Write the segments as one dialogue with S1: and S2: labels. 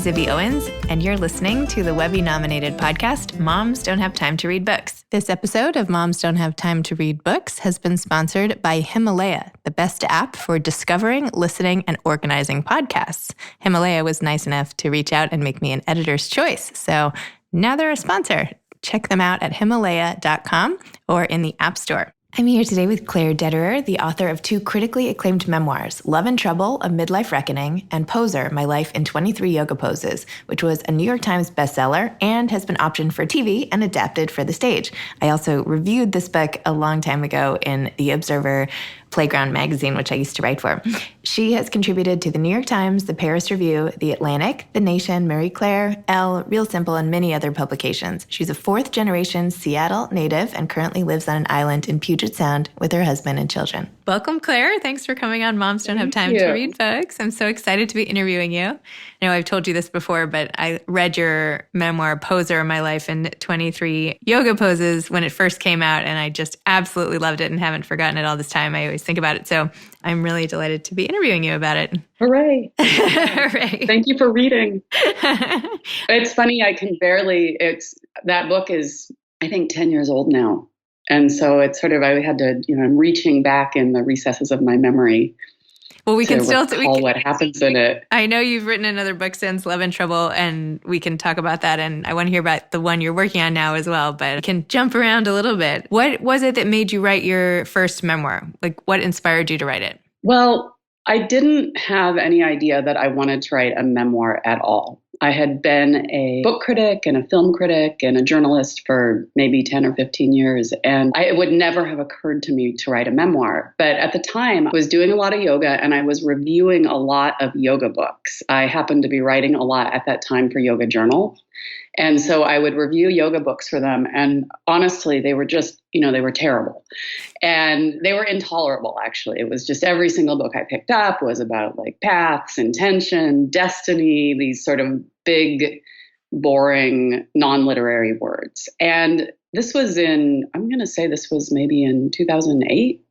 S1: Zibby Owens, and you're listening to the Webby-nominated podcast, Moms Don't Have Time to Read Books. This episode of Moms Don't Have Time to Read Books has been sponsored by Himalaya, the best app for discovering, listening, and organizing podcasts. Himalaya was nice enough to reach out and make me an editor's choice, so now they're a sponsor. Check them out at Himalaya.com or in the App Store. I'm here today with Claire Dederer, the author of two critically acclaimed memoirs, Love and Trouble, A Midlife Reckoning, and Poser, My Life in 23 Yoga Poses, which was a New York Times bestseller and has been optioned for TV and adapted for the stage. I also reviewed this book a long time ago in The Observer Playground magazine, which I used to write for. She has contributed to the New York Times, the Paris Review, The Atlantic, The Nation, Marie Claire, Elle, Real Simple, and many other publications. She's a fourth-generation Seattle native and currently lives on an island in Puget Sound with her husband and children. Welcome, Claire. Thanks for coming on Moms Don't Have Time to Read Books. I'm so excited to be interviewing you. I know I've told you this before, but I read your memoir, Poser, My Life in 23 Yoga Poses, when it first came out, and I just absolutely loved it and haven't forgotten it all this time. I always think about it. So I'm really delighted to be interviewing you about it.
S2: Hooray.
S1: Hooray.
S2: Thank you for reading. It's funny, that book is, I think, 10 years old now. And so it's sort of, I had to, I'm reaching back in the recesses of my memory.
S1: Well, we can still
S2: recall what happens in it.
S1: I know you've written another book since, Love and Trouble, and we can talk about that. And I want to hear about the one you're working on now as well, but I can jump around a little bit. What was it that made you write your first memoir? Like, what inspired you to write it?
S2: Well, I didn't have any idea that I wanted to write a memoir at all. I had been a book critic and a film critic and a journalist for maybe 10 or 15 years, and it would never have occurred to me to write a memoir. But at the time, I was doing a lot of yoga and I was reviewing a lot of yoga books. I happened to be writing a lot at that time for Yoga Journal. And so I would review yoga books for them. And honestly, they were just, they were terrible. And they were intolerable, actually. It was just every single book I picked up was about like paths, intention, destiny, these sort of big, boring, non-literary words. And this was I'm going to say this was maybe in 2008.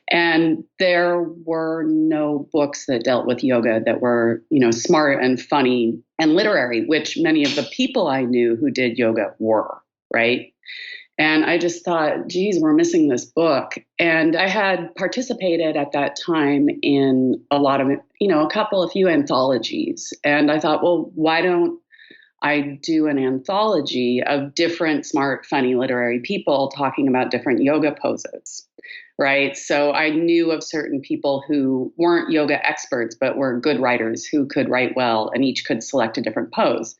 S2: And there were no books that dealt with yoga that were, smart and funny and literary, which many of the people I knew who did yoga were, right? And I just thought, geez, we're missing this book. And I had participated at that time in a lot of, a few anthologies. And I thought, well, why don't I do an anthology of different, smart, funny literary people talking about different yoga poses? Right. So I knew of certain people who weren't yoga experts, but were good writers who could write well, and each could select a different pose.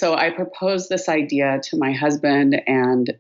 S2: So I proposed this idea to my husband and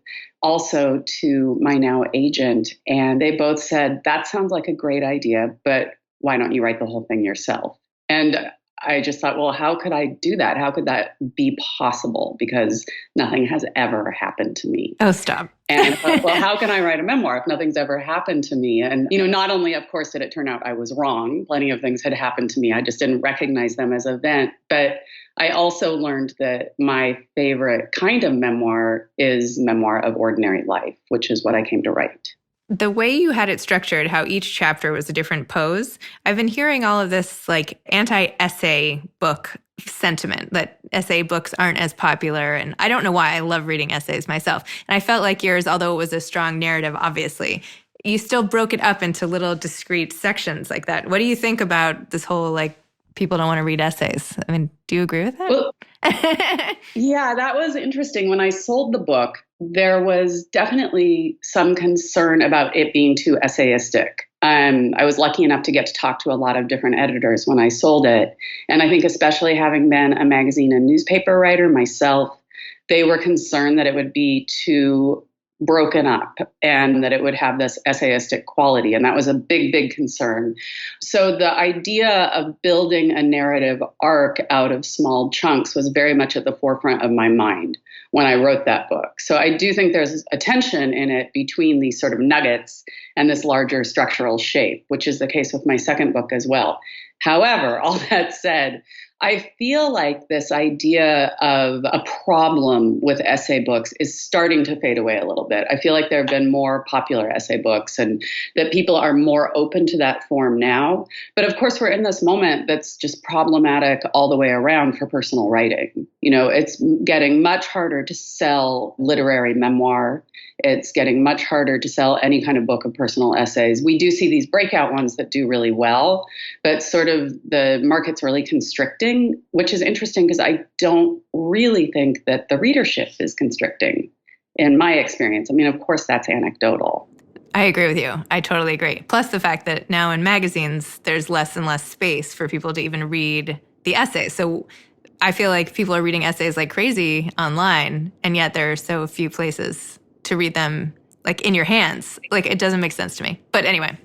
S2: also to my now agent. And they both said, that sounds like a great idea, but why don't you write the whole thing yourself? And I just thought, well, how could I do that? How could that be possible? Because nothing has ever happened to me.
S1: Oh, stop.
S2: And I thought, well, how can I write a memoir if nothing's ever happened to me? And, not only, of course, did it turn out I was wrong. Plenty of things had happened to me. I just didn't recognize them as event. But I also learned that my favorite kind of memoir is memoir of ordinary life, which is what I came to write.
S1: The way you had it structured, how each chapter was a different pose, I've been hearing all of this like anti-essay book sentiment that essay books aren't as popular. And I don't know why. I love reading essays myself. And I felt like yours, although it was a strong narrative, obviously, you still broke it up into little discrete sections like that. What do you think about this whole people don't want to read essays? I mean, do you agree with that?
S2: Well, yeah, that was interesting. When I sold the book, there was definitely some concern about it being too essayistic. I was lucky enough to get to talk to a lot of different editors when I sold it. And I think especially having been a magazine and newspaper writer myself, they were concerned that it would be too broken up and that it would have this essayistic quality. And that was a big, big concern. So the idea of building a narrative arc out of small chunks was very much at the forefront of my mind when I wrote that book. So I do think there's a tension in it between these sort of nuggets and this larger structural shape, which is the case with my second book as well. However, all that said, I feel like this idea of a problem with essay books is starting to fade away a little bit. I feel like there have been more popular essay books and that people are more open to that form now. But of course, we're in this moment that's just problematic all the way around for personal writing. It's getting much harder to sell literary memoir. It's getting much harder to sell any kind of book of personal essays. We do see these breakout ones that do really well, but sort of the market's really constricting, which is interesting because I don't really think that the readership is constricting in my experience. I mean, of course, that's anecdotal.
S1: I agree with you. I totally agree. Plus the fact that now in magazines, there's less and less space for people to even read the essays. So I feel like people are reading essays like crazy online, and yet there are so few places to read them like in your hands. Like it doesn't make sense to me. But anyway.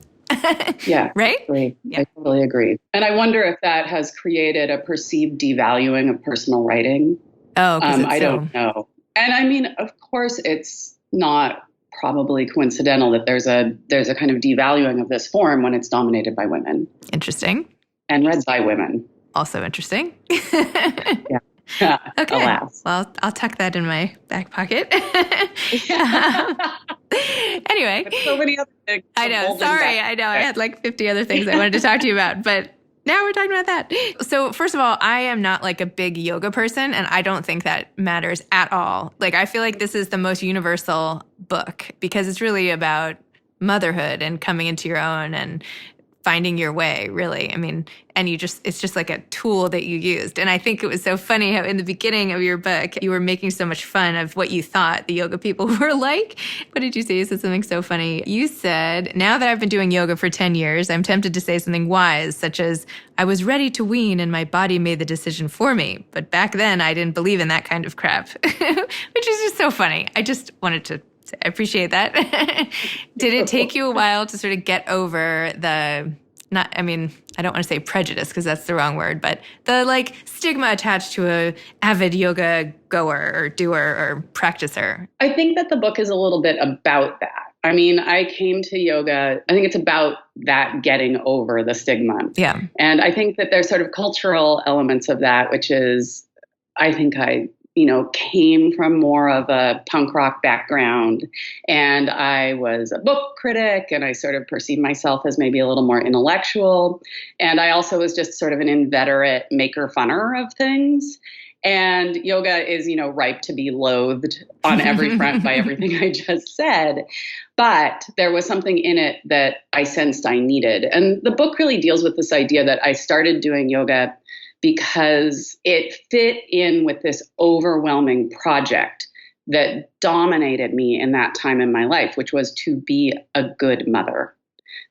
S2: Yeah.
S1: Right?
S2: Yeah. I totally agree. And I wonder if that has created a perceived devaluing of personal writing.
S1: Oh,
S2: I don't know. And I mean, of course, it's not probably coincidental that there's a kind of devaluing of this form when it's dominated by women.
S1: Interesting.
S2: And read by women.
S1: Also interesting.
S2: Yeah.
S1: Okay.
S2: Alas.
S1: Well, I'll tuck that in my back pocket. Anyway.
S2: But so many other things.
S1: I know. Sorry. I know. I had like 50 other things I wanted to talk to you about, but now we're talking about that. So first of all, I am not like a big yoga person, and I don't think that matters at all. Like, I feel like this is the most universal book because it's really about motherhood and coming into your own and finding your way, really. I mean, and it's just like a tool that you used. And I think it was so funny how in the beginning of your book, you were making so much fun of what you thought the yoga people were like. What did you say? You said something so funny. You said, now that I've been doing yoga for 10 years, I'm tempted to say something wise, such as, I was ready to wean and my body made the decision for me. But back then I didn't believe in that kind of crap, which is just so funny. I just wanted to I appreciate that. Did it take you a while to sort of get over I don't want to say prejudice because that's the wrong word, but the like stigma attached to a avid yoga goer or doer or practicer?
S2: I think that the book is a little bit about that. I mean, I came to yoga, I think it's about that getting over the stigma.
S1: Yeah.
S2: And I think that there's sort of cultural elements of that, which is, I think I came from more of a punk rock background, and I was a book critic, and I sort of perceived myself as maybe a little more intellectual. And I also was just sort of an inveterate maker funner of things. And yoga is, ripe to be loathed on every front by everything I just said. But there was something in it that I sensed I needed. And the book really deals with this idea that I started doing yoga because it fit in with this overwhelming project that dominated me in that time in my life, which was to be a good mother.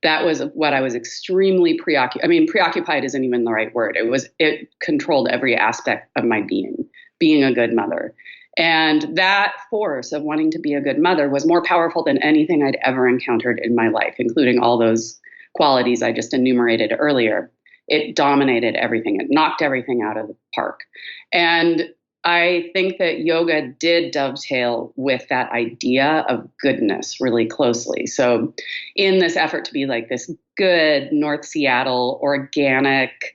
S2: That was what I was extremely preoccupied. I mean, preoccupied isn't even the right word. It controlled every aspect of my being a good mother. And that force of wanting to be a good mother was more powerful than anything I'd ever encountered in my life, including all those qualities I just enumerated earlier. It dominated everything. It knocked everything out of the park. And I think that yoga did dovetail with that idea of goodness really closely. So in this effort to be like this good North Seattle, organic,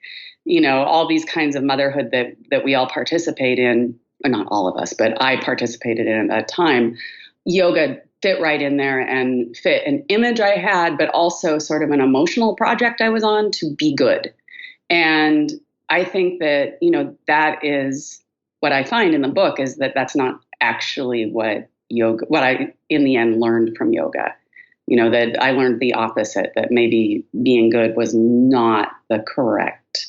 S2: all these kinds of motherhood that we all participate in, or not all of us, but I participated in at a time, yoga fit right in there and fit an image I had, but also sort of an emotional project I was on to be good. And I think that, that is what I find in the book is that that's not actually what I in the end learned from yoga. That I learned the opposite, that maybe being good was not the correct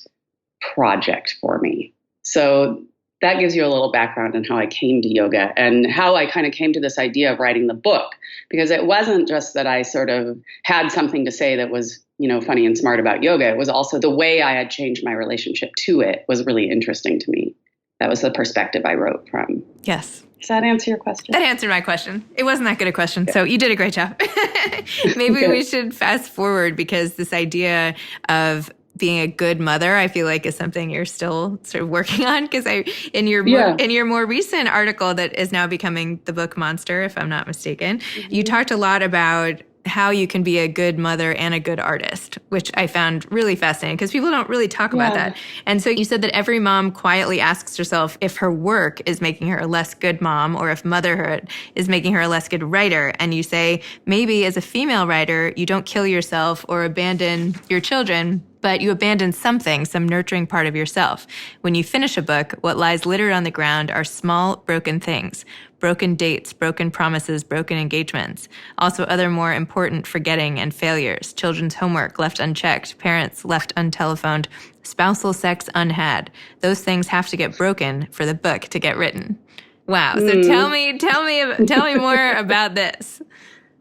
S2: project for me. So that gives you a little background on how I came to yoga and how I kind of came to this idea of writing the book, because it wasn't just that I sort of had something to say that was, funny and smart about yoga. It was also the way I had changed my relationship to it was really interesting to me. That was the perspective I wrote from.
S1: Yes.
S2: Does that answer your question?
S1: That answered my question. It wasn't that good a question, so you did a great job. Maybe we should fast forward, because this idea of being a good mother, I feel like, is something you're still sort of working on. Because in your more recent article that is now becoming the book Monster, if I'm not mistaken, you talked a lot about how you can be a good mother and a good artist, which I found really fascinating because people don't really talk about that. And so you said that every mom quietly asks herself if her work is making her a less good mom or if motherhood is making her a less good writer. And you say maybe as a female writer, you don't kill yourself or abandon your children, but you abandon something, some nurturing part of yourself. When you finish a book, what lies littered on the ground are small, broken things. Broken dates, broken promises, broken engagements. Also other more important forgetting and failures. Children's homework left unchecked. Parents left untelephoned. Spousal sex unhad. Those things have to get broken for the book to get written. Wow. So tell me more about this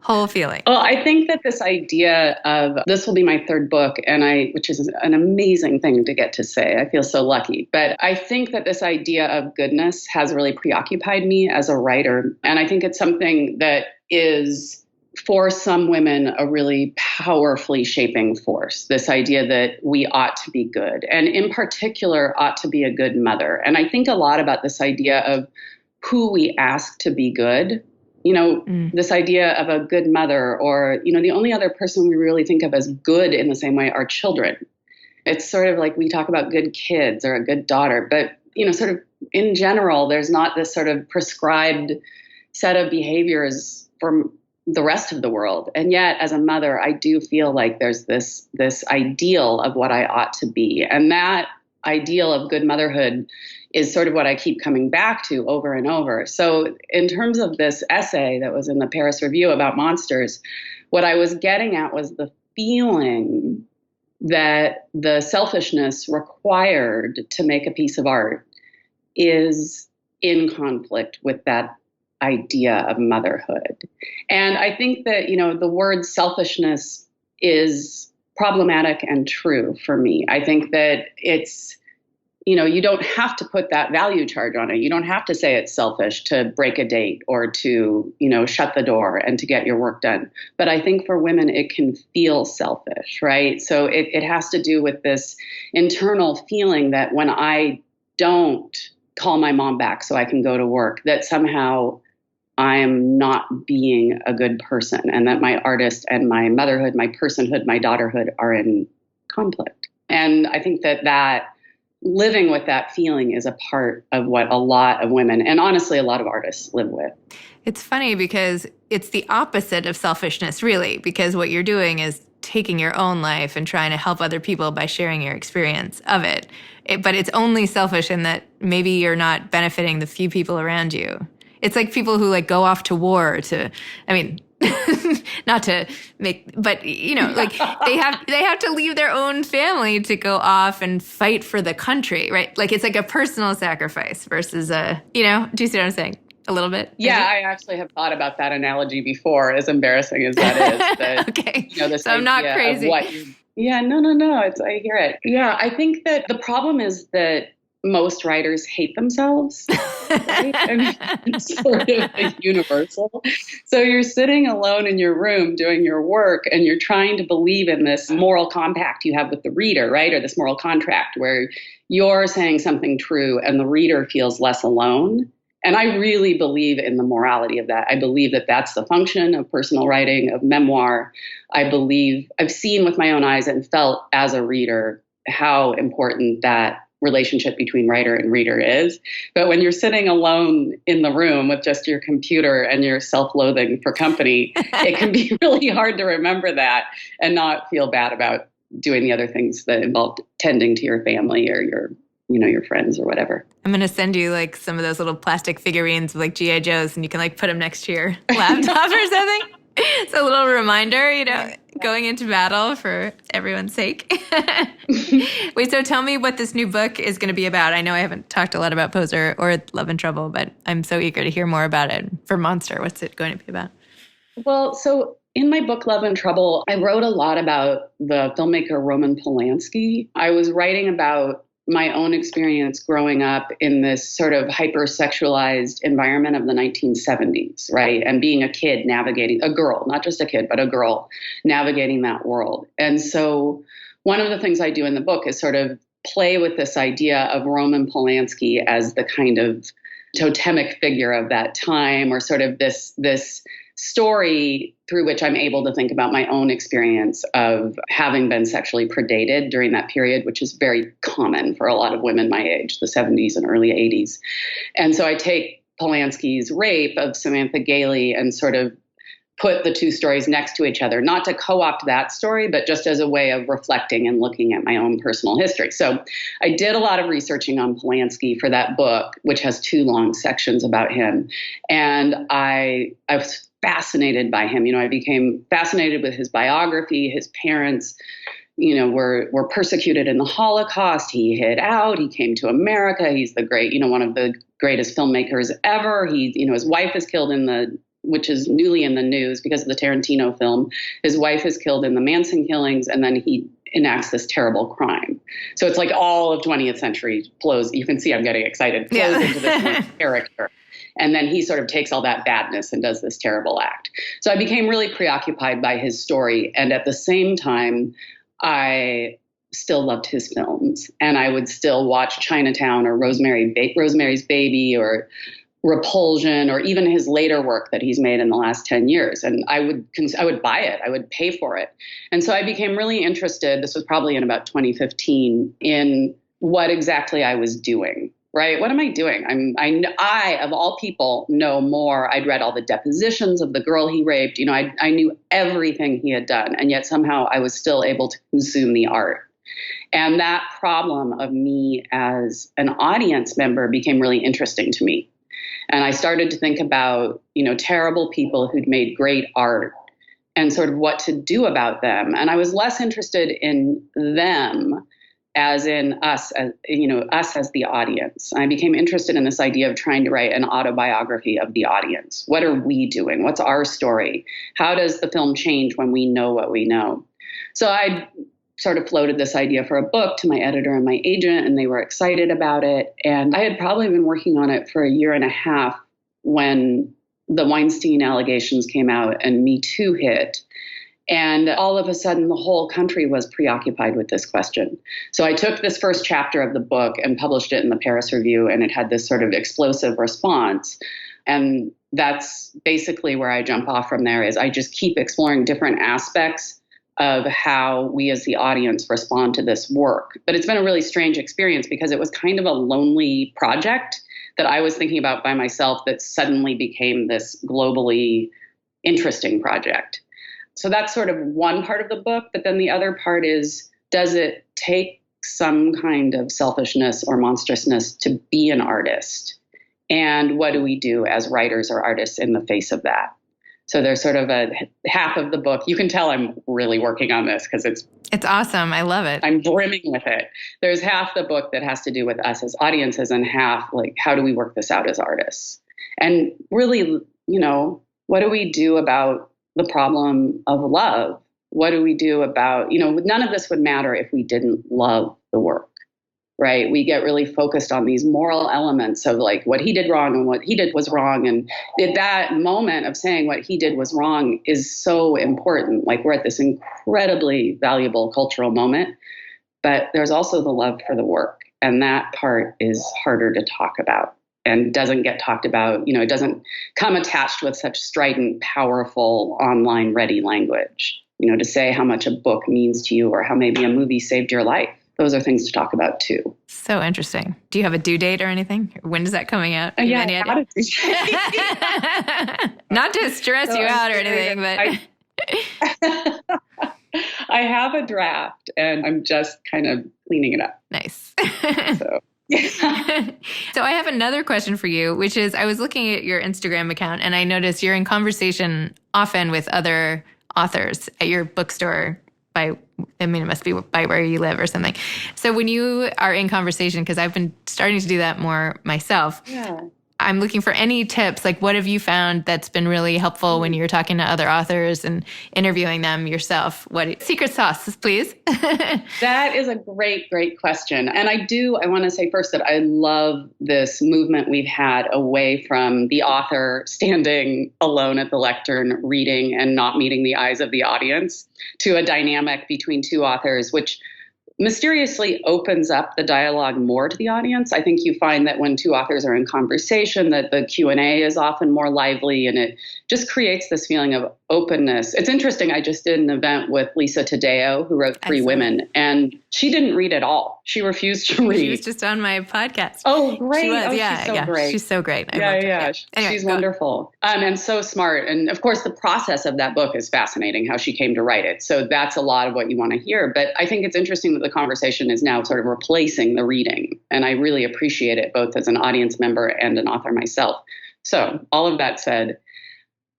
S1: whole feeling.
S2: Well, I think that this idea of this will be my third book, which is an amazing thing to get to say. I feel so lucky. But I think that this idea of goodness has really preoccupied me as a writer. And I think it's something that is, for some women, a really powerfully shaping force. This idea that we ought to be good, and in particular, ought to be a good mother. And I think a lot about this idea of who we ask to be good. This idea of a good mother, or, the only other person we really think of as good in the same way are children. It's sort of like we talk about good kids or a good daughter, but, sort of in general, there's not this sort of prescribed set of behaviors for the rest of the world. And yet, as a mother, I do feel like there's this ideal of what I ought to be. And that ideal of good motherhood is sort of what I keep coming back to over and over. So in terms of this essay that was in the Paris Review about monsters, what I was getting at was the feeling that the selfishness required to make a piece of art is in conflict with that idea of motherhood. And I think that, the word selfishness is problematic and true for me. I think that it's, you don't have to put that value charge on it. You don't have to say it's selfish to break a date or to, shut the door and to get your work done. But I think for women, it can feel selfish, right? So it has to do with this internal feeling that when I don't call my mom back so I can go to work, that somehow I'm not being a good person, and that my artist and my motherhood, my personhood, my daughterhood are in conflict. And I think that living with that feeling is a part of what a lot of women, and honestly, a lot of artists, live with.
S1: It's funny because it's the opposite of selfishness, really, because what you're doing is taking your own life and trying to help other people by sharing your experience of it. But it's only selfish in that maybe you're not benefiting the few people around you. It's like people who go off to war not to make, but they have to leave their own family to go off and fight for the country, right? Like it's like a personal sacrifice versus do you see what I'm saying? A little bit?
S2: Yeah, maybe? I actually have thought about that analogy before, as embarrassing as that is. That,
S1: okay.
S2: This
S1: so I'm not crazy.
S2: No. I hear it. Yeah, I think that the problem is that most writers hate themselves. Right? I mean, it's sort of universal. So you're sitting alone in your room doing your work, and you're trying to believe in this moral compact you have with the reader, right? Or this moral contract where you're saying something true and the reader feels less alone. And I really believe in the morality of that. I believe that that's the function of personal writing, of memoir. I've seen with my own eyes and felt as a reader how important that relationship between writer and reader is. But when you're sitting alone in the room with just your computer and your self-loathing for company, it can be really hard to remember that and not feel bad about doing the other things that involve tending to your family or your friends or whatever.
S1: I'm going to send you some of those little plastic figurines of G.I. Joes, and you can put them next to your laptop or something. It's a little reminder, going into battle for everyone's sake. Wait, so tell me what this new book is going to be about. I know I haven't talked a lot about Poser or Love and Trouble, but I'm so eager to hear more about it. For Monster, what's it going to be about?
S2: Well, so in my book, Love and Trouble, I wrote a lot about the filmmaker Roman Polanski. I was writing about my own experience growing up in this sort of hypersexualized environment of the 1970s, right? And being a kid navigating, a girl, not just a kid, but a girl navigating that world. And so one of the things I do in the book is sort of play with this idea of Roman Polanski as the kind of totemic figure of that time, or sort of this story through which I'm able to think about my own experience of having been sexually predated during that period, which is very common for a lot of women my age, the 70s and early 80s. And so I take Polanski's rape of Samantha Gailey and sort of put the two stories next to each other, not to co-opt that story, but just as a way of reflecting and looking at my own personal history. So I did a lot of researching on Polanski for that book, which has 2 long sections about him. And I was fascinated by him. I became fascinated with his biography. His parents, were persecuted in the Holocaust. He hid out. He came to America. He's the great, one of the greatest filmmakers ever. His wife is killed which is newly in the news because of the Tarantino film. His wife is killed in the Manson killings, and then he enacts this terrible crime. So it's like all of 20th century flows. You can see I'm getting excited. Flows into this one character. And then he sort of takes all that badness and does this terrible act. So I became really preoccupied by his story. And at the same time, I still loved his films. And I would still watch Chinatown or Rosemary's Baby or Repulsion, or even his later work that he's made in the last 10 years. And I would buy it. I would pay for it. And so I became really interested, this was probably in about 2015, in what exactly I was doing, right? What am I doing? I, of all people, know more. I'd read all the depositions of the girl he raped. I knew everything he had done. And yet somehow I was still able to consume the art. And that problem of me as an audience member became really interesting to me. And I started to think about, terrible people who'd made great art and sort of what to do about them. And I was less interested in them as in us, us as the audience. I became interested in this idea of trying to write an autobiography of the audience. What are we doing? What's our story? How does the film change when we know what we know? So I sort of floated this idea for a book to my editor and my agent, and they were excited about it. And I had probably been working on it for a year and a half when the Weinstein allegations came out and Me Too hit. And all of a sudden, the whole country was preoccupied with this question. So I took this first chapter of the book and published it in the Paris Review, and it had this sort of explosive response. And that's basically where I jump off from there, is I just keep exploring different aspects of how we as the audience respond to this work. But it's been a really strange experience because it was kind of a lonely project that I was thinking about by myself that suddenly became this globally interesting project. So that's sort of one part of the book. But then the other part is, does it take some kind of selfishness or monstrousness to be an artist? And what do we do as writers or artists in the face of that? So there's sort of a half of the book. You can tell I'm really working on this because it's
S1: awesome. I love it.
S2: I'm brimming with it. There's half the book that has to do with us as audiences, and half like, how do we work this out as artists? And really, what do we do about the problem of love? What do we do about, none of this would matter if we didn't love the work. Right? We get really focused on these moral elements of like what he did wrong and what he did was wrong. And that moment of saying what he did was wrong is so important. Like, we're at this incredibly valuable cultural moment, but there's also the love for the work. And that part is harder to talk about and doesn't get talked about. It doesn't come attached with such strident, powerful, online ready language, to say how much a book means to you or how maybe a movie saved your life. Those are things to talk about too.
S1: So interesting. Do you have a due date or anything? When is that coming out?
S2: Yeah,
S1: not to stress you out or anything, but
S2: I have a draft and I'm just kind of cleaning it up.
S1: Nice.
S2: So.
S1: So I have another question for you, which is, I was looking at your Instagram account and I noticed you're in conversation often with other authors at your bookstore. It must be by where you live or something. So when you are in conversation, because I've been starting to do that more myself, I'm looking for any tips. Like, what have you found that's been really helpful when you're talking to other authors and interviewing them yourself? What secret sauce, please?
S2: That is a great, great question. And I want to say first that I love this movement we've had away from the author standing alone at the lectern, reading and not meeting the eyes of the audience, to a dynamic between two authors, which mysteriously opens up the dialogue more to the audience. I think you find that when two authors are in conversation, that the Q&A is often more lively, and it just creates this feeling of openness. It's interesting. I just did an event with Lisa Taddeo, who wrote Three Women, and she didn't read at all. She refused to read.
S1: She was just on my podcast.
S2: Oh, great.
S1: She was,
S2: she's so great.
S1: She's so great.
S2: Anyway, she's wonderful.
S1: On.
S2: And so smart. And of course, the process of that book is fascinating, how she came to write it. So that's a lot of what you want to hear. But I think it's interesting that the conversation is now sort of replacing the reading. And I really appreciate it, both as an audience member and an author myself. So all of that said,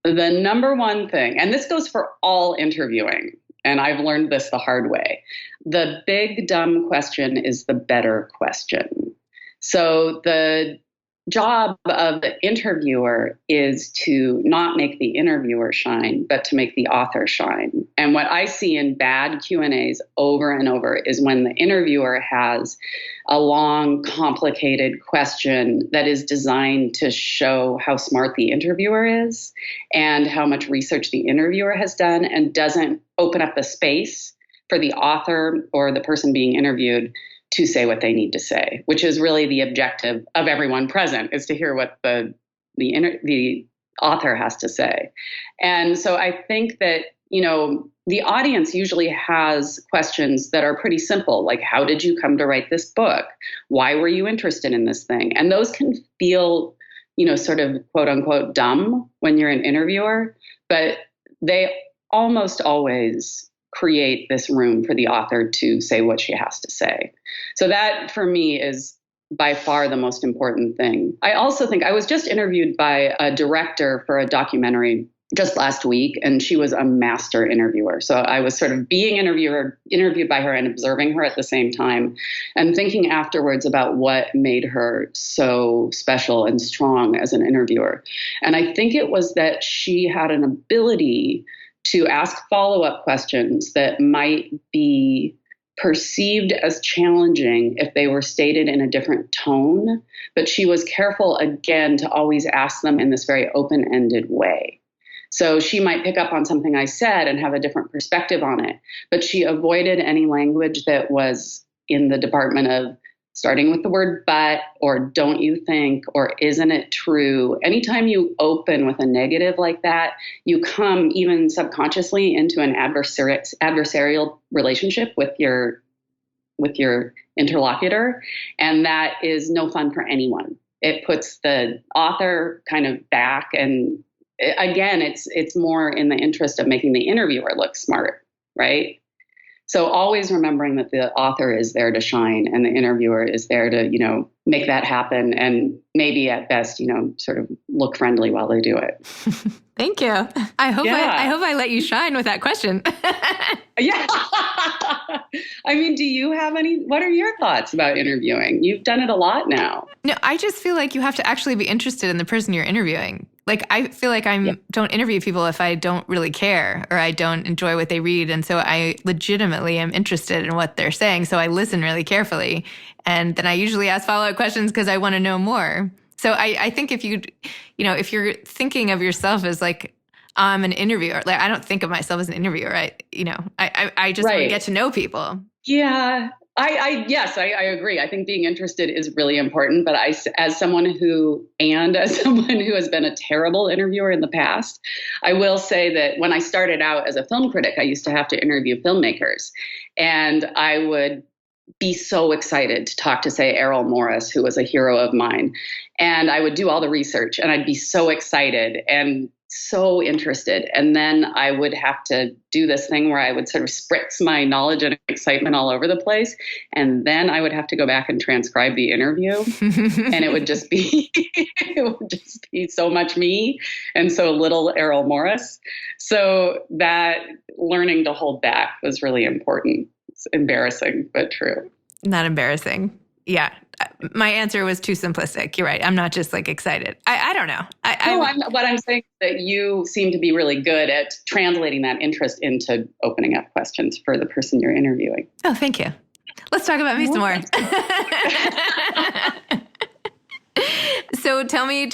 S2: the number one thing, and this goes for all interviewing, and I've learned this the hard way, the big dumb question is the better question. So the job of the interviewer is to not make the interviewer shine, but to make the author shine. And what I see in bad Q&As over and over is when the interviewer has a long, complicated question that is designed to show how smart the interviewer is and how much research the interviewer has done, and doesn't open up the space for the author or the person being interviewed to say what they need to say, which is really the objective of everyone present, is to hear what the author has to say. And so I think that, the audience usually has questions that are pretty simple, like, how did you come to write this book? Why were you interested in this thing? And those can feel, sort of quote unquote dumb when you're an interviewer, but they almost always create this room for the author to say what she has to say. So that, for me, is by far the most important thing. I also think I was just interviewed by a director for a documentary just last week, and she was a master interviewer. So I was sort of being interviewed by her and observing her at the same time, and thinking afterwards about what made her so special and strong as an interviewer. And I think it was that she had an ability to ask follow-up questions that might be perceived as challenging if they were stated in a different tone, but she was careful, again, to always ask them in this very open-ended way. So she might pick up on something I said and have a different perspective on it, but she avoided any language that was in the department of starting with the word but, or don't you think, or isn't it true. Anytime you open with a negative like that, you come even subconsciously into an adversarial relationship with your interlocutor, and that is no fun for anyone. It puts the author kind of back, and again, it's more in the interest of making the interviewer look smart, right? So always remembering that the author is there to shine and the interviewer is there to, make that happen, and maybe at best, sort of look friendly while they do it.
S1: Thank you. I hope I let you shine with that question.
S2: Yeah. I mean, do you have what are your thoughts about interviewing? You've done it a lot now.
S1: No, I just feel like you have to actually be interested in the person you're interviewing. Like, I feel like don't interview people if I don't really care or I don't enjoy what they read. And so I legitimately am interested in what they're saying. So I listen really carefully. And then I usually ask follow-up questions because I want to know more. So I think if if you're thinking of yourself as like, I'm an interviewer, like I don't think of myself as an interviewer. I just want to get to know people.
S2: Yeah. Yes, I agree. I think being interested is really important. But as someone who has been a terrible interviewer in the past, I will say that when I started out as a film critic, I used to have to interview filmmakers, and I would be so excited to talk to, say, Errol Morris, who was a hero of mine. And I would do all the research, and I'd be so excited and so interested. And then I would have to do this thing where I would sort of spritz my knowledge and excitement all over the place. And then I would have to go back and transcribe the interview. And it would just be so much me and so little Errol Morris. So that learning to hold back was really important. It's embarrassing, but true.
S1: Not embarrassing. Yeah. My answer was too simplistic. You're right. I'm not just like excited. I don't know.
S2: What I'm saying is that you seem to be really good at translating that interest into opening up questions for the person you're interviewing.
S1: Oh, thank you. Let's talk about me some more. So tell me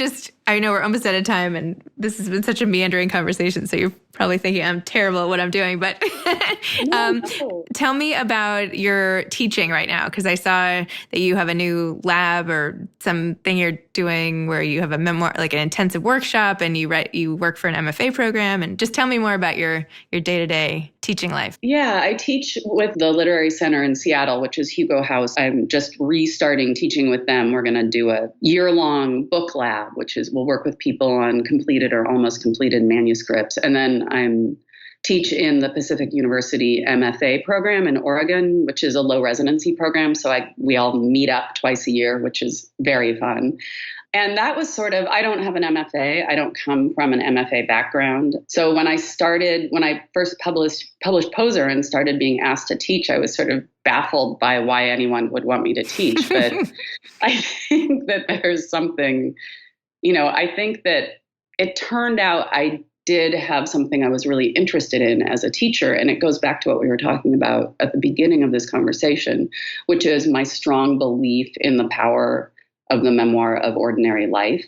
S1: I know we're almost out of time, and this has been such a meandering conversation, so you're probably thinking I'm terrible at what I'm doing, but tell me about your teaching right now, because I saw that you have a new lab or something you're doing where you have a memoir, like an intensive workshop, and you work for an MFA program. And just tell me more about your day-to-day teaching life.
S2: Yeah, I teach with the Literary Center in Seattle, which is Hugo House. I'm just restarting teaching with them. We're going to do a year-long book lab, which is we'll work with people on completed or almost completed manuscripts. And then I'm teach in the Pacific University MFA program in Oregon, which is a low residency program. So we all meet up twice a year, which is very fun. And that was sort of, I don't have an MFA. I don't come from an MFA background. So when I first published Poser and started being asked to teach, I was sort of baffled by why anyone would want me to teach. But I think that there's something, I think that it turned out I did have something I was really interested in as a teacher. And it goes back to what we were talking about at the beginning of this conversation, which is my strong belief in the power of the memoir of ordinary life.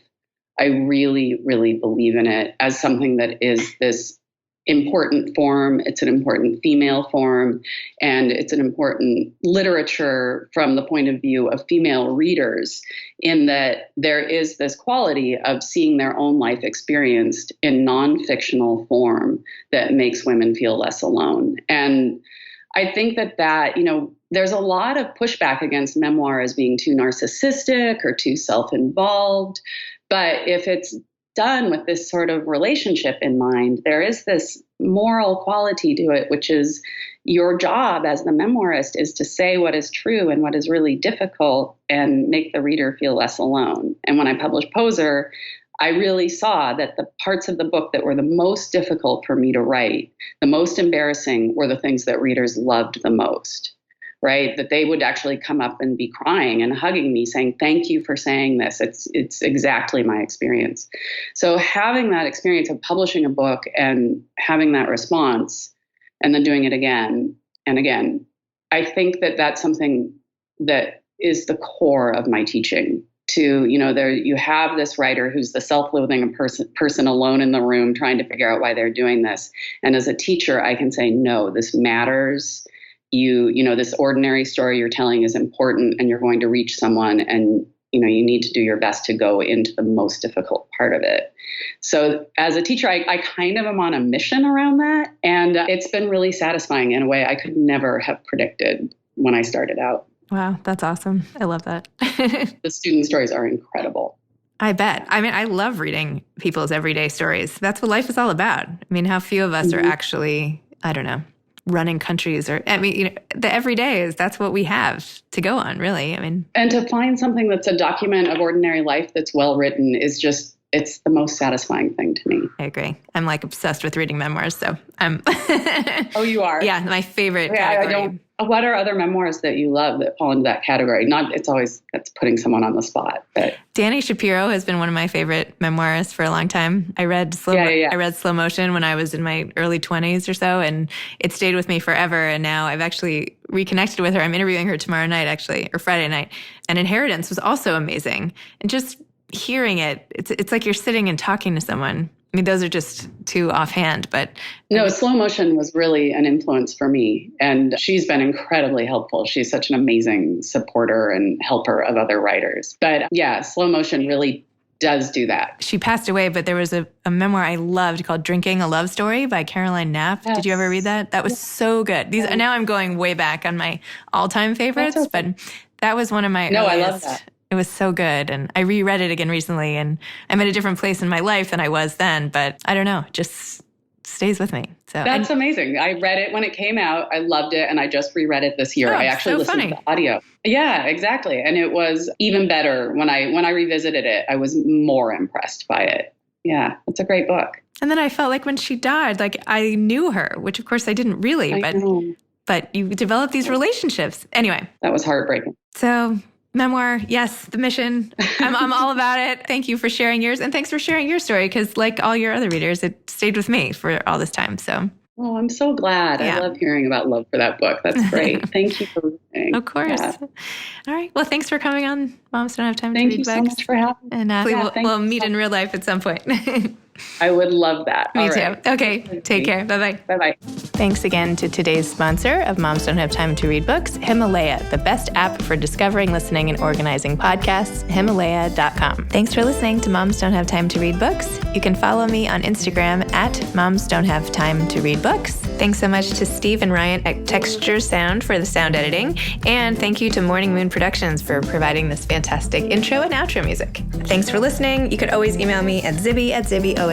S2: I really, really believe in it as something that is this important form. It's an important female form, and it's an important literature from the point of view of female readers, in that there is this quality of seeing their own life experienced in non-fictional form that makes women feel less alone. And I think that there's a lot of pushback against memoir as being too narcissistic or too self-involved. But if it's done with this sort of relationship in mind, there is this moral quality to it, which is your job as the memoirist is to say what is true and what is really difficult and make the reader feel less alone. And when I published Poser, I really saw that the parts of the book that were the most difficult for me to write, the most embarrassing, were the things that readers loved the most, right? That they would actually come up and be crying and hugging me saying, thank you for saying this. It's exactly my experience. So having that experience of publishing a book and having that response and then doing it again and again, I think that that's something that is the core of my teaching. You have this writer who's the self-loathing person alone in the room trying to figure out why they're doing this. And as a teacher, I can say, no, this matters. This ordinary story you're telling is important, and you're going to reach someone, and, you need to do your best to go into the most difficult part of it. So as a teacher, I kind of am on a mission around that. And it's been really satisfying in a way I could never have predicted when I started out.
S1: Wow, that's awesome. I love that.
S2: The student stories are incredible.
S1: I bet. I mean, I love reading people's everyday stories. That's what life is all about. I mean, how few of us are actually, I don't know, running countries the everyday that's what we have to go on, really. I mean,
S2: and to find something that's a document of ordinary life that's well written is just, it's the most satisfying thing to me.
S1: I agree. I'm obsessed with reading memoirs. So I'm.
S2: Oh, you are?
S1: Yeah. My favorite category.
S2: What are other memoirs that you love that fall into that category? That's putting someone on the spot. But
S1: Dani Shapiro has been one of my favorite memoirists for a long time. I read Slow Motion when I was in my early 20s or so, and it stayed with me forever. And now I've actually reconnected with her. I'm interviewing her tomorrow night, actually, or Friday night. And Inheritance was also amazing. And just hearing it, it's like you're sitting and talking to someone. I mean, those are just too offhand, but...
S2: No, Slow Motion was really an influence for me, and she's been incredibly helpful. She's such an amazing supporter and helper of other writers. But yeah, Slow Motion really does do that.
S1: She passed away, but there was a memoir I loved called Drinking: A Love Story by Caroline Knapp. Yes. Did you ever read that? That was so good. Now I'm going way back on my all-time favorites, but that was one of my earliest.
S2: I love that.
S1: It was so good. And I reread it again recently, and I'm at a different place in my life than I was then, but I don't know, just stays with me. So
S2: that's amazing. I read it when it came out. I loved it. And I just reread it this year. I actually listened to the audio. Yeah, exactly. And it was even better when I revisited it. I was more impressed by it. Yeah, it's a great book.
S1: And then I felt like when she died, like I knew her, which of course I didn't really, but you develop these relationships. Anyway.
S2: That was heartbreaking.
S1: So memoir, yes, the mission. I'm all about it. Thank you for sharing yours. And thanks for sharing your story, because like all your other readers, it stayed with me for all this time. So
S2: Oh, I'm so glad.
S1: Yeah.
S2: I love hearing about love for that book. That's great. Thank you for listening.
S1: Of course.
S2: Yeah.
S1: All right. Well, thanks for coming on Moms Don't Have Time to
S2: Thank
S1: Read
S2: you
S1: Books.
S2: so much for having me.
S1: And we'll meet in real life at some point.
S2: I would love that.
S1: Me
S2: All
S1: too.
S2: right.
S1: Okay. Take care. Bye-bye.
S2: Bye-bye.
S1: Thanks again to today's sponsor of Moms Don't Have Time to Read Books, Himalaya, the best app for discovering, listening, and organizing podcasts, Himalaya.com. Thanks for listening to Moms Don't Have Time to Read Books. You can follow me on Instagram at Moms Don't Have Time to Read Books. Thanks so much to Steve and Ryan at Texture Sound for the sound editing. And thank you to Morning Moon Productions for providing this fantastic intro and outro music. Thanks for listening. You could always email me at zibby@zibbyowens.com.